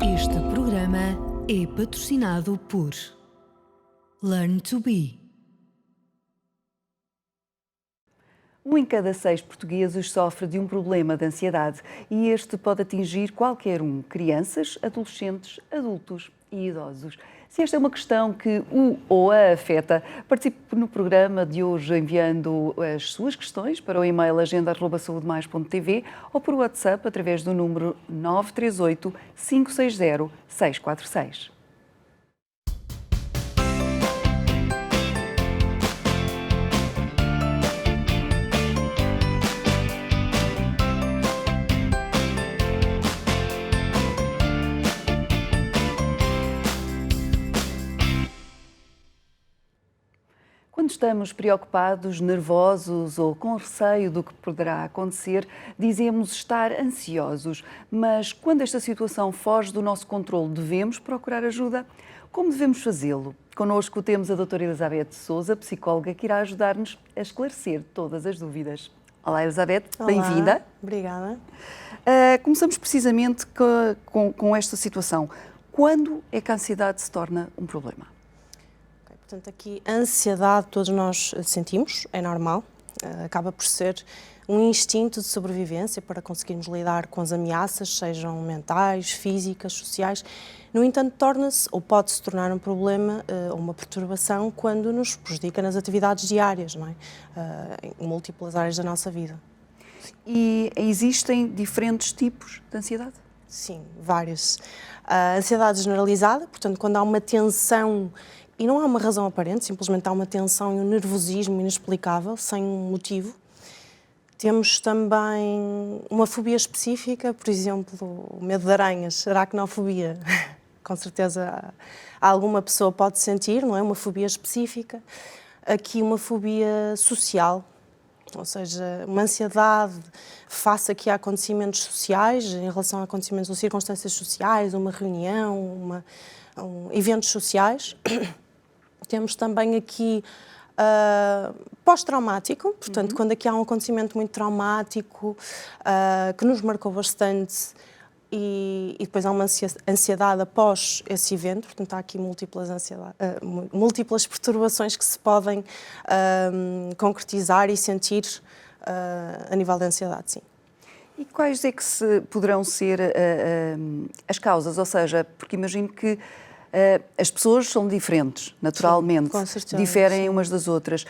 Este programa é patrocinado por Learn to Be. 1 em cada 6 portugueses sofre de um problema de ansiedade e este pode atingir qualquer um, crianças, adolescentes, adultos e idosos. Se esta é uma questão que o ou a afeta, participe no programa de hoje enviando as suas questões para o e-mail agenda@saudemais.tv ou por WhatsApp através do número 938 560 646. Quando estamos preocupados, nervosos ou com receio do que poderá acontecer, dizemos estar ansiosos. Mas quando esta situação foge do nosso controle, devemos procurar ajuda? Como devemos fazê-lo? Connosco temos a doutora Elizabeth Sousa, psicóloga, que irá ajudar-nos a esclarecer todas as dúvidas. Olá, Elizabeth, bem-vinda. Obrigada. Começamos precisamente com esta situação. Quando é que a ansiedade se torna um problema? Portanto, aqui a ansiedade todos nós sentimos, é normal, acaba por ser um instinto de sobrevivência para conseguirmos lidar com as ameaças, sejam mentais, físicas, sociais. No entanto, torna-se ou pode-se tornar um problema ou uma perturbação quando nos prejudica nas atividades diárias, não é? Em múltiplas áreas da nossa vida. E existem diferentes tipos de ansiedade? Sim, vários. A ansiedade generalizada, portanto, quando há uma tensão e não há uma razão aparente, simplesmente há uma tensão e um nervosismo inexplicável, sem um motivo. Temos também uma fobia específica, por exemplo, o medo de aranhas, aracnofobia. Com certeza alguma pessoa pode sentir, não é? Uma fobia específica. Aqui uma fobia social, ou seja, uma ansiedade face aqui a acontecimentos sociais, em relação a acontecimentos ou circunstâncias sociais, uma reunião, eventos sociais. Temos também aqui pós-traumático, portanto, quando aqui há um acontecimento muito traumático que nos marcou bastante e depois há uma ansiedade após esse evento, portanto, há aqui múltiplas perturbações que se podem concretizar e sentir a nível da ansiedade, sim. E quais é que poderão ser as causas? Ou seja, porque imagino que as pessoas são diferentes, naturalmente, sim, com certeza, diferem sim. umas das outras.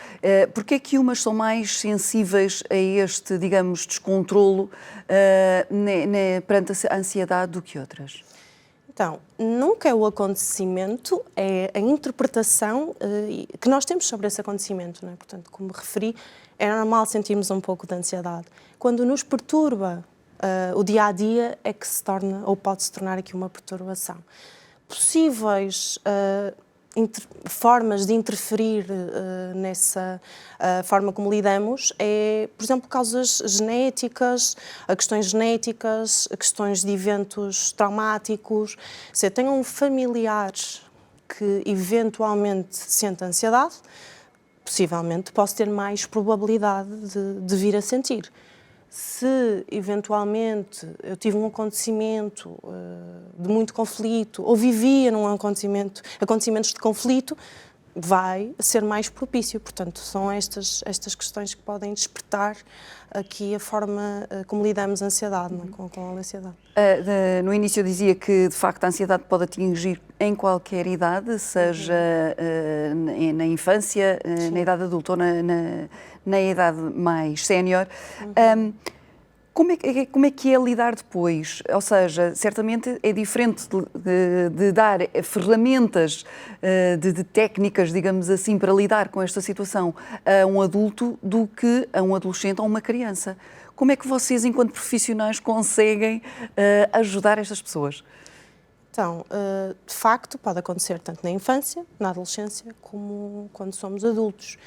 Porquê é que umas são mais sensíveis a este, digamos, descontrolo perante a ansiedade do que outras? Então, nunca é o acontecimento, é a interpretação que nós temos sobre esse acontecimento, não é? Portanto, como referi, é normal sentirmos um pouco de ansiedade. Quando nos perturba o dia-a-dia é que se torna, ou pode se tornar aqui uma perturbação. Possíveis formas de interferir nessa forma como lidamos é, por exemplo, causas genéticas, questões de eventos traumáticos. Se tenham familiares que eventualmente sentem ansiedade, possivelmente posso ter mais probabilidade de vir a sentir. Se, eventualmente, eu tive um acontecimento de muito conflito ou vivia num acontecimentos de conflito, vai ser mais propício. Portanto, são estas questões que podem despertar aqui a forma como lidamos a ansiedade, não é? com a ansiedade. No início eu dizia que, de facto, a ansiedade pode atingir em qualquer idade, seja na infância, na idade adulta ou na idade mais sénior. Como é que é lidar depois? Ou seja, certamente é diferente de dar ferramentas, de técnicas, digamos assim, para lidar com esta situação a um adulto do que a um adolescente ou uma criança. Como é que vocês, enquanto profissionais, conseguem ajudar estas pessoas? Então, de facto, pode acontecer tanto na infância, na adolescência, como quando somos adultos.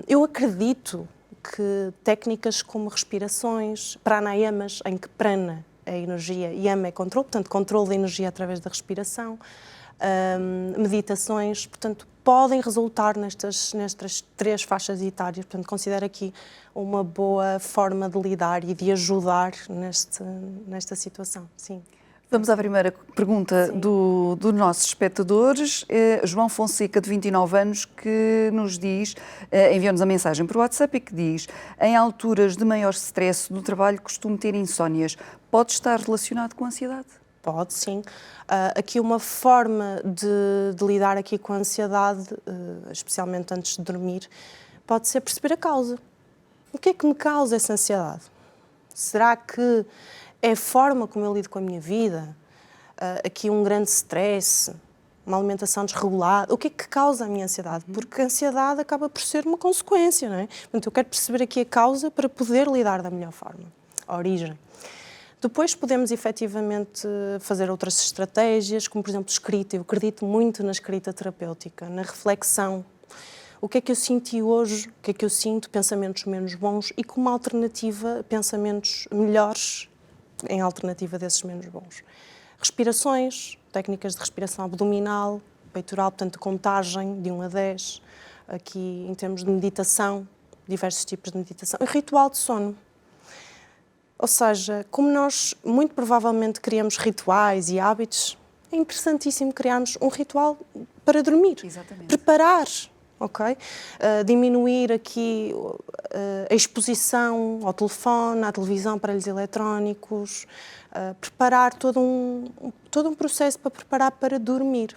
Eu acredito que técnicas como respirações, pranayamas, em que prana é energia e yama é controle, portanto, controle da energia através da respiração, meditações, portanto, podem resultar nestas 3 faixas etárias. Portanto, considero aqui uma boa forma de lidar e de ajudar nesta situação, sim. Vamos à primeira pergunta dos nossos espectadores. João Fonseca, de 29 anos, que nos diz, enviou-nos a mensagem por WhatsApp e que diz: em alturas de maior stress do trabalho costumo ter insónias. Pode estar relacionado com a ansiedade? Pode, sim. Aqui uma forma de lidar aqui com a ansiedade, especialmente antes de dormir, pode ser perceber a causa. O que é que me causa essa ansiedade? Será que é a forma como eu lido com a minha vida? Aqui um grande stress, uma alimentação desregulada. O que é que causa a minha ansiedade? Porque a ansiedade acaba por ser uma consequência, não é? Portanto, eu quero perceber aqui a causa para poder lidar da melhor forma, a origem. Depois podemos efetivamente fazer outras estratégias, como por exemplo escrita. Eu acredito muito na escrita terapêutica, na reflexão. O que é que eu senti hoje, o que é que eu sinto, pensamentos menos bons e como alternativa, pensamentos melhores em alternativa desses menos bons. Respirações, técnicas de respiração abdominal, peitoral, portanto contagem de 1 a 10, aqui em termos de meditação, diversos tipos de meditação, e ritual de sono. Ou seja, como nós muito provavelmente criamos rituais e hábitos, é interessantíssimo criarmos um ritual para dormir. Exatamente. Preparar, ok? Diminuir aqui a exposição ao telefone, à televisão, aparelhos eletrónicos, preparar todo um processo para preparar para dormir.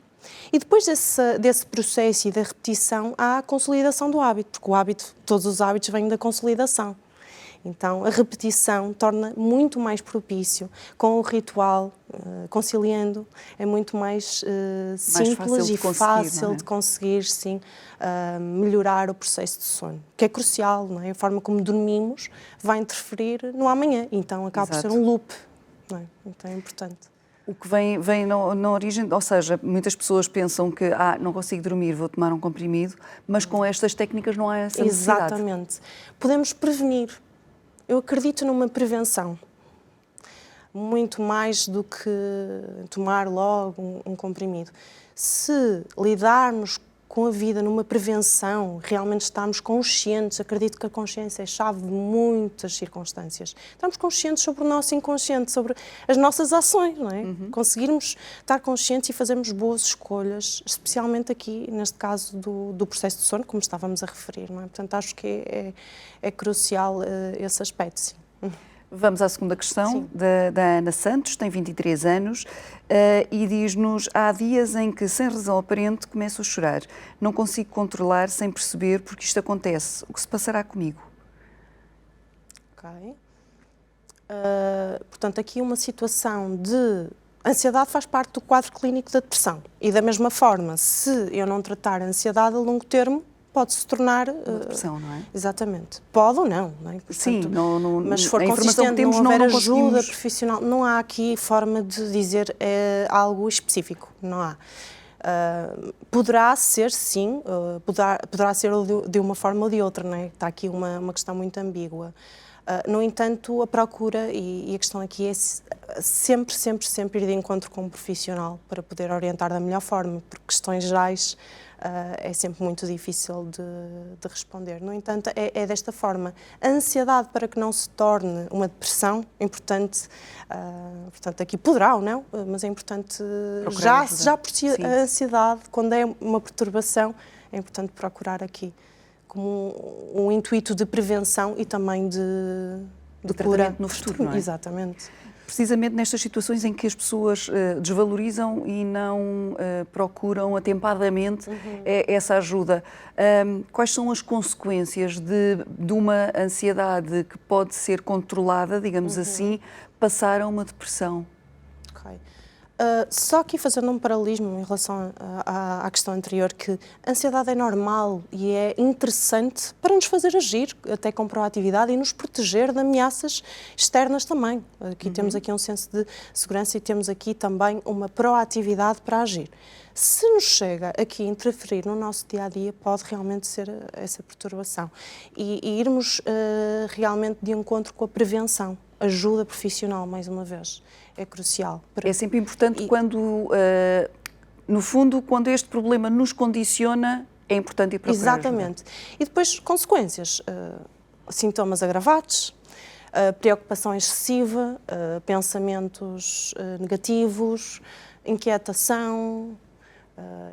E depois desse processo e da repetição, há a consolidação do hábito, porque todos os hábitos vêm da consolidação. Então, a repetição torna muito mais propício. Com o ritual, conciliando, é muito mais simples e fácil de conseguir, sim, melhorar o processo de sono, que é crucial, não é? A forma como dormimos vai interferir no amanhã, então acaba por ser um loop, não é? Então é importante. O que vem na origem, ou seja, muitas pessoas pensam que não consigo dormir, vou tomar um comprimido, mas com estas técnicas não há essa necessidade. Exatamente. Podemos prevenir. Eu acredito numa prevenção, muito mais do que tomar logo um comprimido. Se lidarmos com a vida numa prevenção, realmente estarmos conscientes, acredito que a consciência é chave de muitas circunstâncias. Estamos conscientes sobre o nosso inconsciente, sobre as nossas ações, não é? Conseguirmos estar conscientes e fazermos boas escolhas, especialmente aqui, neste caso, do processo de sono, como estávamos a referir, não é? Portanto, acho que é crucial esse aspecto, sim. Vamos à segunda questão, da Ana Santos, tem 23 anos, e diz-nos: há dias em que, sem razão aparente, começo a chorar. Não consigo controlar sem perceber porque isto acontece. O que se passará comigo? Ok. Portanto, aqui uma situação de ansiedade faz parte do quadro clínico da depressão. E da mesma forma, se eu não tratar a ansiedade a longo termo, pode se tornar... uma depressão, não é? Exatamente. Pode ou não, não é? Portanto, sim, mas se for a informação que consistente, temos, não houver não ajuda profissional, não há aqui forma de dizer algo específico, não há. Poderá ser, sim, poderá ser de uma forma ou de outra, não é? Está aqui uma questão muito ambígua. No entanto, a procura e a questão aqui é sempre ir de encontro com um profissional para poder orientar da melhor forma, porque questões gerais é sempre muito difícil de responder. No entanto, é desta forma. A ansiedade, para que não se torne uma depressão, é importante, portanto, aqui poderá ou não, mas é importante, já por si, a ansiedade, quando é uma perturbação, é importante procurar aqui como um intuito de prevenção e também de cura no futuro, não é? Exatamente. Precisamente nestas situações em que as pessoas desvalorizam e não procuram atempadamente essa ajuda. Quais são as consequências de uma ansiedade que pode ser controlada, digamos assim, passar a uma depressão? Ok. Só aqui fazendo um paralelismo em relação à questão anterior, que a ansiedade é normal e é interessante para nos fazer agir, até com proatividade, e nos proteger de ameaças externas também. Aqui temos aqui um senso de segurança e temos aqui também uma proatividade para agir. Se nos chega aqui a interferir no nosso dia-a-dia, pode realmente ser essa perturbação. E irmos realmente de encontro com a prevenção, ajuda profissional, mais uma vez. É crucial. É sempre importante quando, no fundo, quando este problema nos condiciona, é importante ir procurar Exatamente. Ajuda. E depois, consequências. Sintomas agravados, preocupação excessiva, pensamentos negativos, inquietação,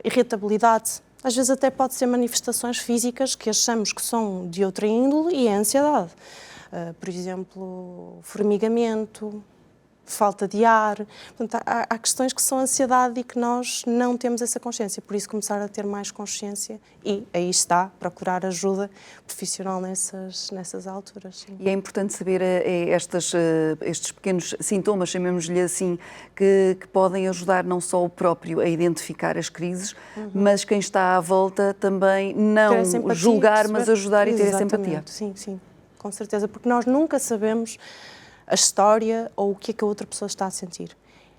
irritabilidade. Às vezes até pode ser manifestações físicas que achamos que são de outra índole e é ansiedade. Por exemplo, formigamento, falta de ar. Portanto, há questões que são ansiedade e que nós não temos essa consciência. Por isso, começar a ter mais consciência e aí está, procurar ajuda profissional nessas alturas. Sim. E é importante saber estes pequenos sintomas, chamemos-lhe assim, que podem ajudar não só o próprio a identificar as crises, mas quem está à volta também não empatia, julgar, mas ajudar e ter essa empatia. Sim, sim, com certeza, porque nós nunca sabemos a história ou o que é que a outra pessoa está a sentir.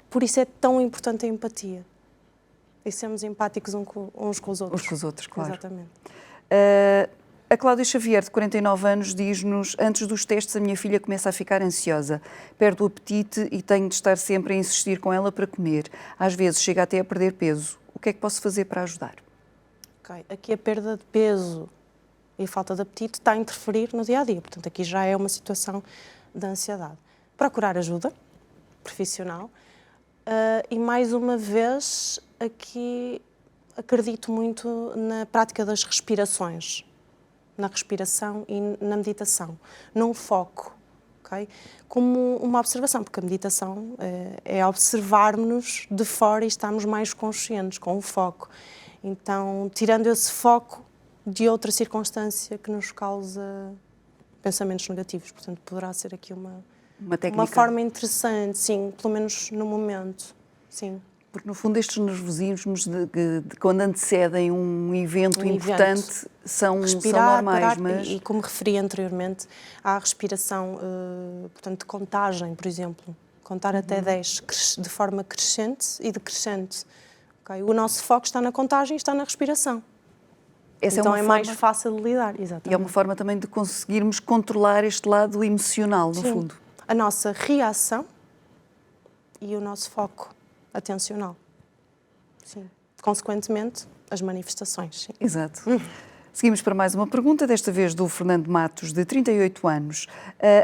Por isso é tão importante a empatia. E sermos empáticos uns com os outros. Uns com os outros, claro. Exatamente. A Cláudia Xavier, de 49 anos, diz-nos: antes dos testes a minha filha começa a ficar ansiosa, perde o apetite e tenho de estar sempre a insistir com ela para comer. Às vezes chega até a perder peso. O que é que posso fazer para ajudar? Okay. Aqui a perda de peso e a falta de apetite está a interferir no dia-a-dia. Portanto, aqui já é uma situação de ansiedade. Procurar ajuda profissional e, mais uma vez, aqui acredito muito na prática das respirações, na respiração e na meditação, num foco, okay? Como uma observação, porque a meditação é observar-nos de fora e estarmos mais conscientes, com o foco. Então, tirando esse foco de outra circunstância que nos causa pensamentos negativos. Portanto, poderá ser aqui uma forma interessante, sim, pelo menos no momento, sim. Porque, no fundo, estes nervosismos de quando antecedem um evento importante são normais, mas... E como referi anteriormente, há a respiração, portanto, de contagem, por exemplo. Contar até 10 de forma crescente e decrescente. Okay? O nosso foco está na contagem e está na respiração. Então é mais fácil de lidar, exatamente. E é uma forma também de conseguirmos controlar este lado emocional, no fundo. A nossa reação e o nosso foco atencional. Sim. Consequentemente, as manifestações. Sim. Exato. Seguimos para mais uma pergunta, desta vez do Fernando Matos, de 38 anos.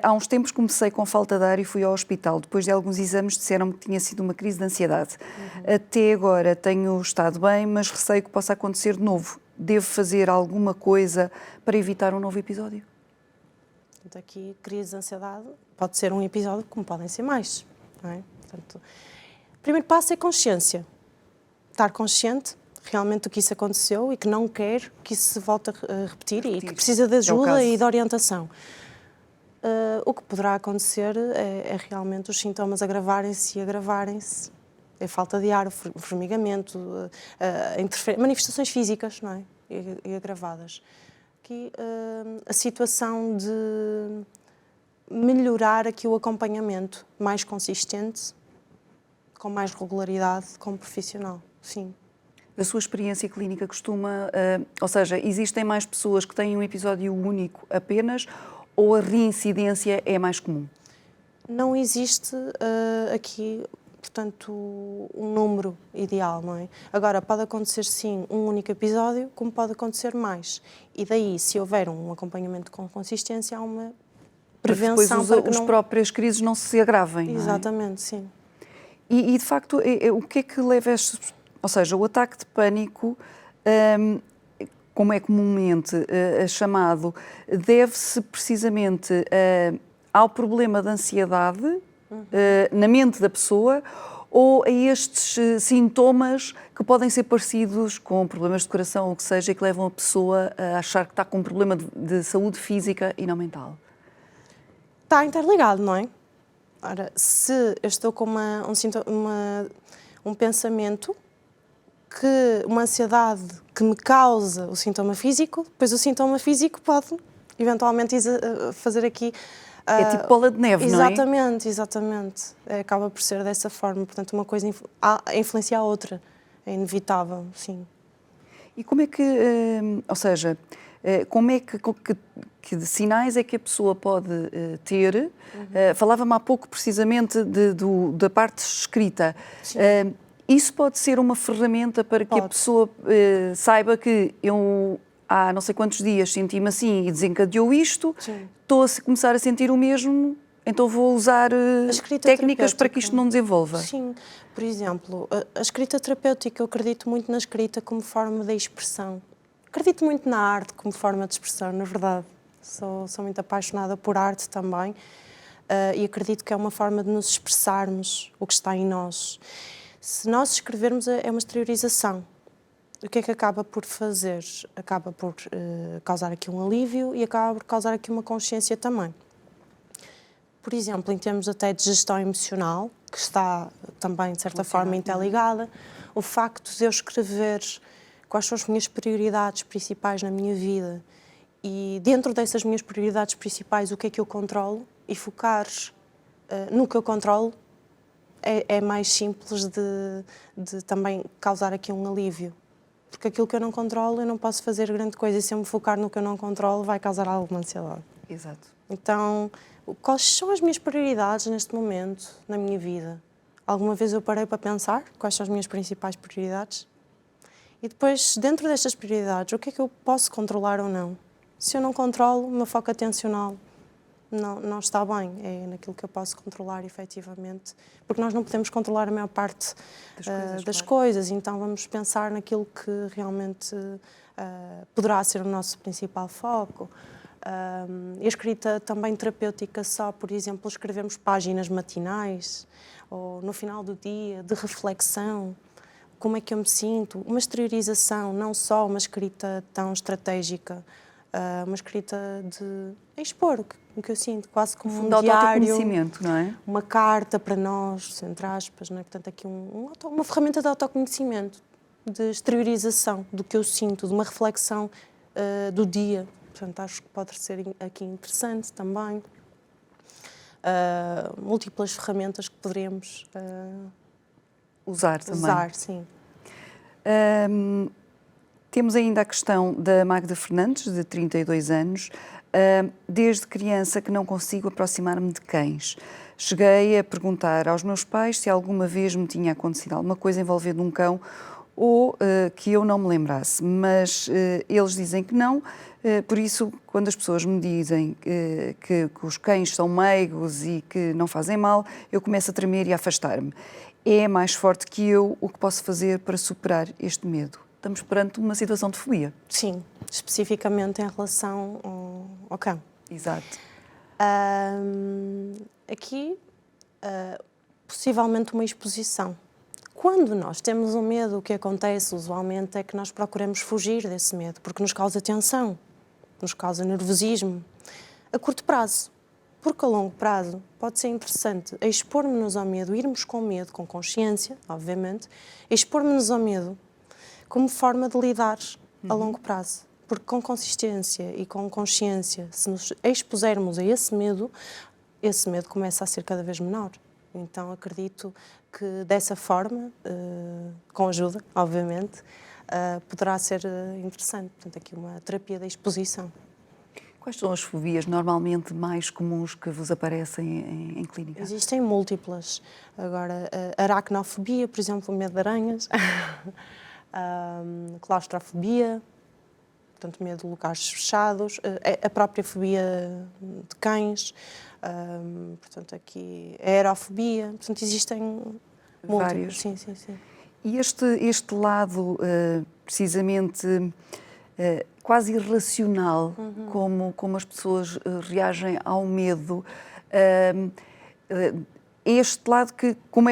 Há uns tempos comecei com falta de ar e fui ao hospital. Depois de alguns exames disseram-me que tinha sido uma crise de ansiedade. Até agora tenho estado bem, mas receio que possa acontecer de novo. Devo fazer alguma coisa para evitar um novo episódio? Portanto, aqui, crise de ansiedade pode ser um episódio, como podem ser mais. Não é? Portanto, o primeiro passo é consciência. Estar consciente realmente do que isso aconteceu e que não quer que isso se volte a repetir e que precisa de ajuda e de orientação. O que poderá acontecer é realmente os sintomas agravarem-se e agravarem-se. É falta de ar, formigamento, manifestações físicas, não é? E agravadas. Aqui a situação de melhorar aqui o acompanhamento mais consistente, com mais regularidade, como profissional, sim. Da sua experiência clínica costuma, ou seja, existem mais pessoas que têm um episódio único apenas ou a reincidência é mais comum? Não existe aqui, portanto, um número ideal, não é? Agora, pode acontecer sim um único episódio, como pode acontecer mais. E daí, se houver um acompanhamento com consistência, há uma prevenção para que as próprias crises não se agravem. Exatamente, não é? Sim. E de facto, o que é que leva a estes... Ou seja, o ataque de pânico, como é comumente chamado, deve-se precisamente ao problema da ansiedade na mente da pessoa ou a estes sintomas que podem ser parecidos com problemas de coração ou o que seja, e que levam a pessoa a achar que está com um problema de saúde física e não mental? Está interligado, não é? Ora, se eu estou com um pensamento, uma ansiedade que me causa o sintoma físico, depois o sintoma físico pode eventualmente fazer aqui... É tipo bola de neve, não é? Exatamente. Acaba por ser dessa forma. Portanto, uma coisa influencia a outra. É inevitável, sim. E como é que, ou seja, como é que sinais é que a pessoa pode ter? Falava-me há pouco precisamente da parte escrita. Isso pode ser uma ferramenta para que a pessoa saiba que eu há não sei quantos dias senti-me assim e desencadeou isto, estou a começar a sentir o mesmo então vou usar técnicas para que isto não desenvolva. Sim, por exemplo, a escrita terapêutica, eu acredito muito na escrita como forma de expressão. Acredito muito na arte como forma de expressão, na verdade. Sou muito apaixonada por arte também e acredito que é uma forma de nos expressarmos o que está em nós. Se nós escrevermos, é uma exteriorização. O que é que acaba por fazer? Acaba por causar aqui um alívio e acaba por causar aqui uma consciência também. Por exemplo, em termos até de gestão emocional, que está também, de certa forma, interligada, o facto de eu escrever quais são as minhas prioridades principais na minha vida e, dentro dessas minhas prioridades principais, o que é que eu controlo e focar no que eu controlo, é mais simples de também causar aqui um alívio. Porque aquilo que eu não controlo, eu não posso fazer grande coisa, e se eu me focar no que eu não controlo, vai causar alguma ansiedade. Exato. Então, quais são as minhas prioridades neste momento, na minha vida? Alguma vez eu parei para pensar quais são as minhas principais prioridades? E depois, dentro destas prioridades, o que é que eu posso controlar ou não? Se eu não controlo, o meu foco atencional não está bem. É naquilo que eu posso controlar, efetivamente. Porque nós não podemos controlar a maior parte das coisas. Então, vamos pensar naquilo que realmente poderá ser o nosso principal foco. A escrita também terapêutica só, por exemplo, escrevemos páginas matinais ou no final do dia, de reflexão, como é que eu me sinto, uma exteriorização, não só uma escrita tão estratégica, uma escrita de expor o que eu sinto, quase como um diário, autoconhecimento, não é? uma carta para nós, entre aspas, não é? Portanto, aqui uma ferramenta de autoconhecimento, de exteriorização do que eu sinto, de uma reflexão do dia. Portanto, acho que pode ser aqui interessante também. Múltiplas ferramentas que poderemos usar também. Usar, sim. Temos ainda a questão da Magda Fernandes, de 32 anos. Desde criança que não consigo aproximar-me de cães. Cheguei a perguntar aos meus pais se alguma vez me tinha acontecido alguma coisa envolvendo um cão ou que eu não me lembrasse, mas eles dizem que não. Por isso, quando as pessoas me dizem que os cães são meigos e que não fazem mal, eu começo a tremer e a afastar-me. É mais forte que eu o que posso fazer para superar este medo. Estamos perante uma situação de fobia. Sim, especificamente em relação ao cão. Exato. Aqui, possivelmente uma exposição. Quando nós temos um medo, o que acontece usualmente é que nós procuramos fugir desse medo, porque nos causa tensão, nos causa nervosismo, a curto prazo. Porque a longo prazo pode ser interessante expor-nos ao medo, irmos com medo, com consciência, obviamente, expor-nos ao medo como forma de lidar a longo prazo. Porque com consistência e com consciência, se nos expusermos a esse medo começa a ser cada vez menor. Então acredito que dessa forma, com ajuda, obviamente, poderá ser interessante. Portanto, aqui uma terapia da exposição. Quais são as fobias normalmente mais comuns que vos aparecem em clínica? Existem múltiplas. Agora, aracnofobia, por exemplo, medo de aranhas, claustrofobia, portanto, medo de locais fechados, a própria fobia de cães, portanto, aqui a aerofobia, portanto, existem múltiplas. Vários. Sim. E este lado, precisamente, quase irracional, como as pessoas reagem ao medo, este lado que, como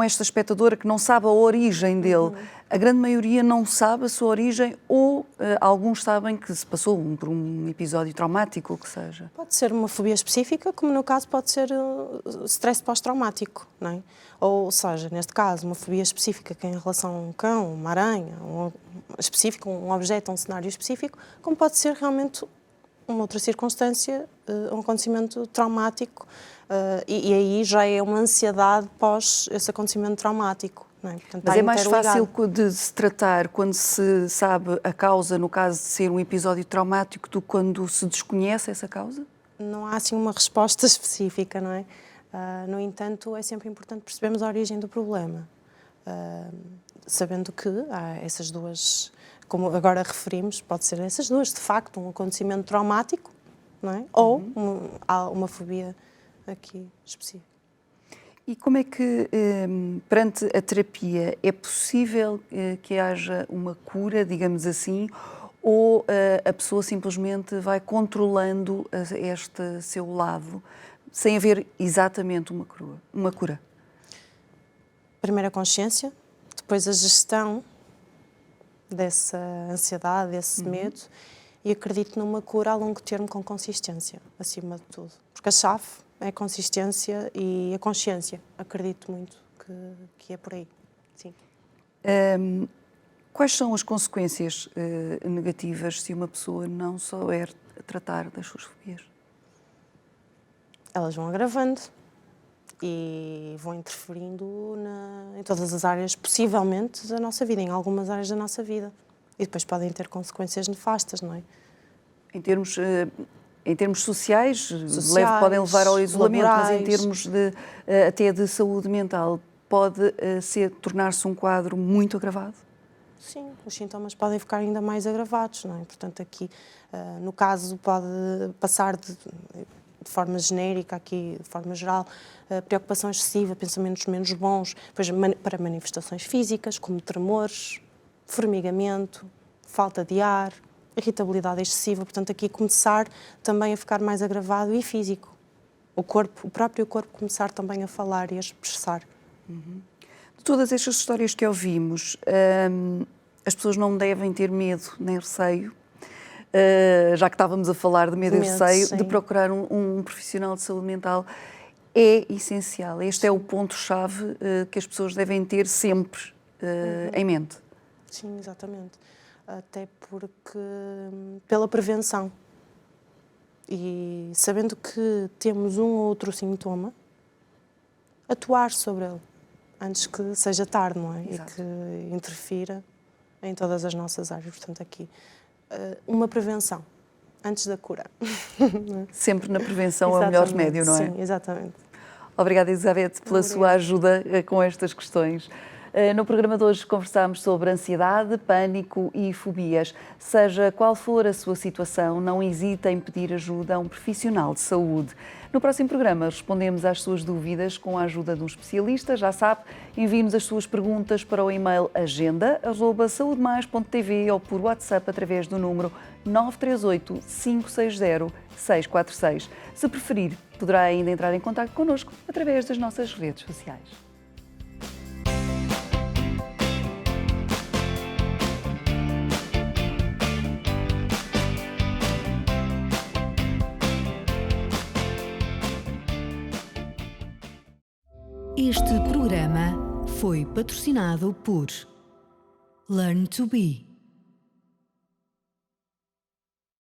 esta espectadora que não sabe a origem dele, a grande maioria não sabe a sua origem ou alguns sabem que se passou por um episódio traumático, ou que seja. Pode ser uma fobia específica, como no caso pode ser stress pós-traumático, não é? Ou seja, neste caso, uma fobia específica que é em relação a um cão, uma aranha, um objeto, um cenário específico, como pode ser realmente uma outra circunstância, um acontecimento traumático, e aí já é uma ansiedade pós esse acontecimento traumático. Não é? Portanto, mas é mais fácil de se tratar quando se sabe a causa, no caso de ser um episódio traumático, do que quando se desconhece essa causa? Não há assim uma resposta específica, não é? No entanto, é sempre importante percebermos a origem do problema, sabendo que há essas duas, como agora referimos, pode ser essas duas, de facto, um acontecimento traumático, não é? Ou há uma fobia aqui específico. E como é que, perante a terapia, é possível que haja uma cura, digamos assim, ou a pessoa simplesmente vai controlando este seu lado, sem haver exatamente uma cura? Primeiro a consciência, depois a gestão dessa ansiedade, desse medo, e acredito numa cura a longo termo com consistência, acima de tudo. Porque a chave é a consistência e a consciência. Acredito muito que é por aí. Sim. Quais são as consequências negativas se uma pessoa não souber tratar das suas fobias? Elas vão agravando e vão interferindo em todas as áreas, possivelmente, da nossa vida, em algumas áreas da nossa vida. E depois podem ter consequências nefastas, não é? Em termos sociais, podem levar ao isolamento, laborais. mas em termos até de saúde mental, pode tornar-se um quadro muito agravado? Sim, os sintomas podem ficar ainda mais agravados, não é? Portanto, aqui, no caso, pode passar de forma genérica, aqui, de forma geral, preocupação excessiva, pensamentos menos bons, depois para manifestações físicas, como tremores, formigamento, falta de ar, irritabilidade excessiva. Portanto, aqui começar também a ficar mais agravado e físico. O próprio corpo começar também a falar e a expressar. De todas estas histórias que ouvimos, as pessoas não devem ter medo nem receio, já que estávamos a falar de medo e receio, sim. de procurar um profissional de saúde mental. É essencial. Este é o ponto-chave que as pessoas devem ter sempre em mente. Sim, exatamente. Até porque, pela prevenção, e sabendo que temos um ou outro sintoma, atuar sobre ele, antes que seja tarde, não é? Exato. E que interfira em todas as nossas áreas. Portanto, aqui, uma prevenção, antes da cura. Sempre na prevenção é o melhor remédio, não é? Sim, exatamente. Obrigada, Elizabeth, pela sua ajuda com estas questões. No programa de hoje conversámos sobre ansiedade, pânico e fobias. Seja qual for a sua situação, não hesite em pedir ajuda a um profissional de saúde. No próximo programa respondemos às suas dúvidas com a ajuda de um especialista. Já sabe, envie-nos as suas perguntas para o e-mail agenda@saudemais.tv ou por WhatsApp através do número 938 560 646. Se preferir, poderá ainda entrar em contato connosco através das nossas redes sociais. Este programa foi patrocinado por Learn to Be.